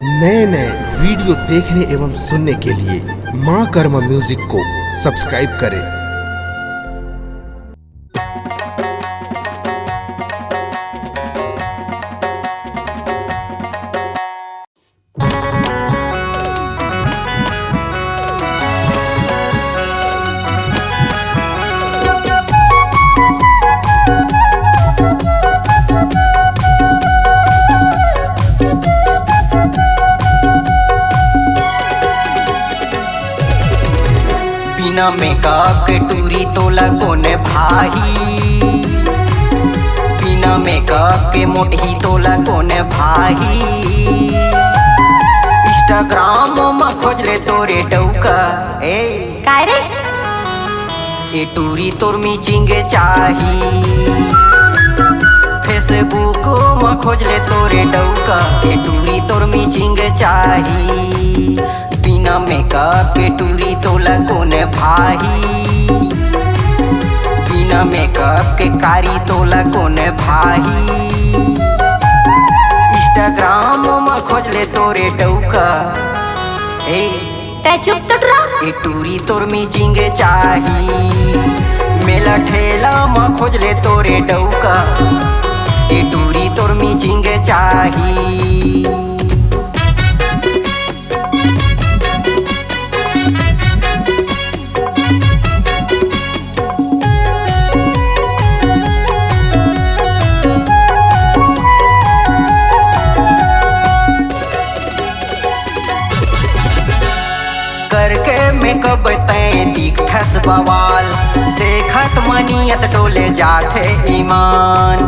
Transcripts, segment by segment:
नए नए वीडियो देखने एवं सुनने के लिए माँ कर्मा म्यूजिक को सब्सक्राइब करें। बिना मेकअप के टूरी तो लगोने भाई, बिना मेकअप के मोटी तो लगोने भाई। इंस्टाग्राम में खोज ले तोरे डौका ए काय रे ए टूरी तोर मीचिंगे चाही। फेसबुक में खोज ले तोरे डौका ए टूरी तोर मीचिंगे चाही। बिना मेकअप के टूरी तो लगोने भाई, बिना मेकअप के कारी तो लगोने भाई। इंस्टाग्राम में खोज ले तोरे डौका ए तै चुप तो रह। ए टूरी तोर मीचिंगे चाही। मेला ठेला में खोज ले तोरे डौका ए टूरी तोर मीचिंगे चाही। करके मेकअप तैं दिखस बवाल, देखत मनियत डोले जाथे ईमान।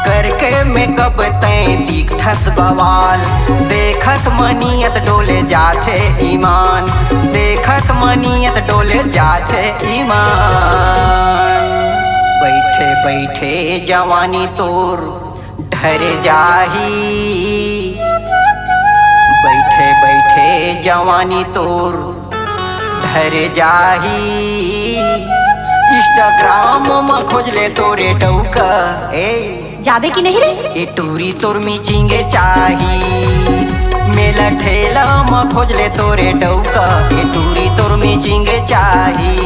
करके मेकअप तैं दिखस बवाल, देखत मनियत डोले जाथे ईमान। देखत मनियत डोले जाथे ईमान। बैठे बैठे जवानी तोर ढर जाही, बैठे बैठे जवानी तोर ढर जाही। इंस्टाग्राम में खोज ले तोरे डौका ए जाबे की नहीं रे ए टूरी तोर मीचिंगे चाही। मेला ठेला में खोज ले तोरे डौका ए टूरी तोर मीचिंगे चाही।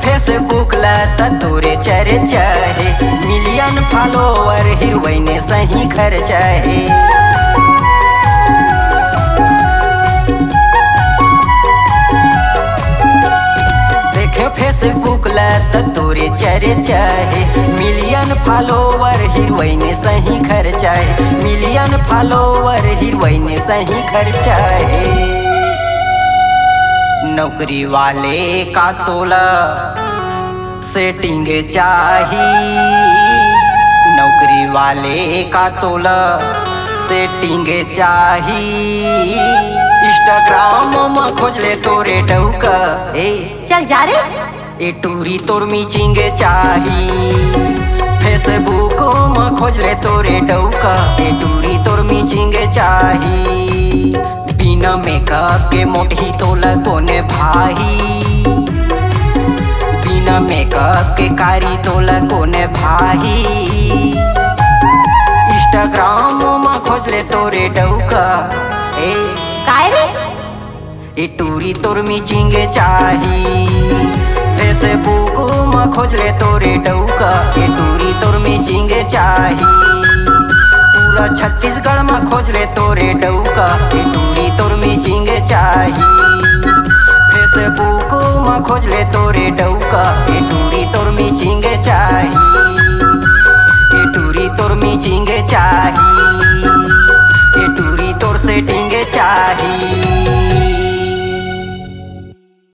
फेसबुक ला त तोरे चर्चा है, मिलियन फॉलोवर हीरोइन सही खर्चा है। देखे फेसबुक ला त तोरे चर्चा है, मिलियन फॉलोवर हीरोइन सही खर्चा है। मिलियन फॉलोवर हीरोइन सही खर्चा है। नौकरी वाले का तोला सेटिंग चाही, नौकरी वाले का तोला सेटिंग चाही। इंस्टाग्राम में खोज ले तोरे डौका ए चल जा रे ए टूरी तोर मीचिंग चाही। फेसबुक में खोज ले तोरे डौका ए टूरी तोर मीचिंग चाही। बिना मेकअप के मोटी तो लगोने भाई, बिना मेकअप के कारी तो लगोने भाई। इंस्टाग्राम में खोज ले तोरे डौका ए काय रे ए टूरी तोर मीचिंगे चाही। फेसबुक में खोज ले तोरे डौका ए टूरी तोर मीचिंगे चाही। पूरा छत्तीसगढ़ में खोज ले तोरे डौका ए टूरी तोर मीचिंगे चाही। फेसबुक में खोज ले तोरे डौका ए टूरी तोर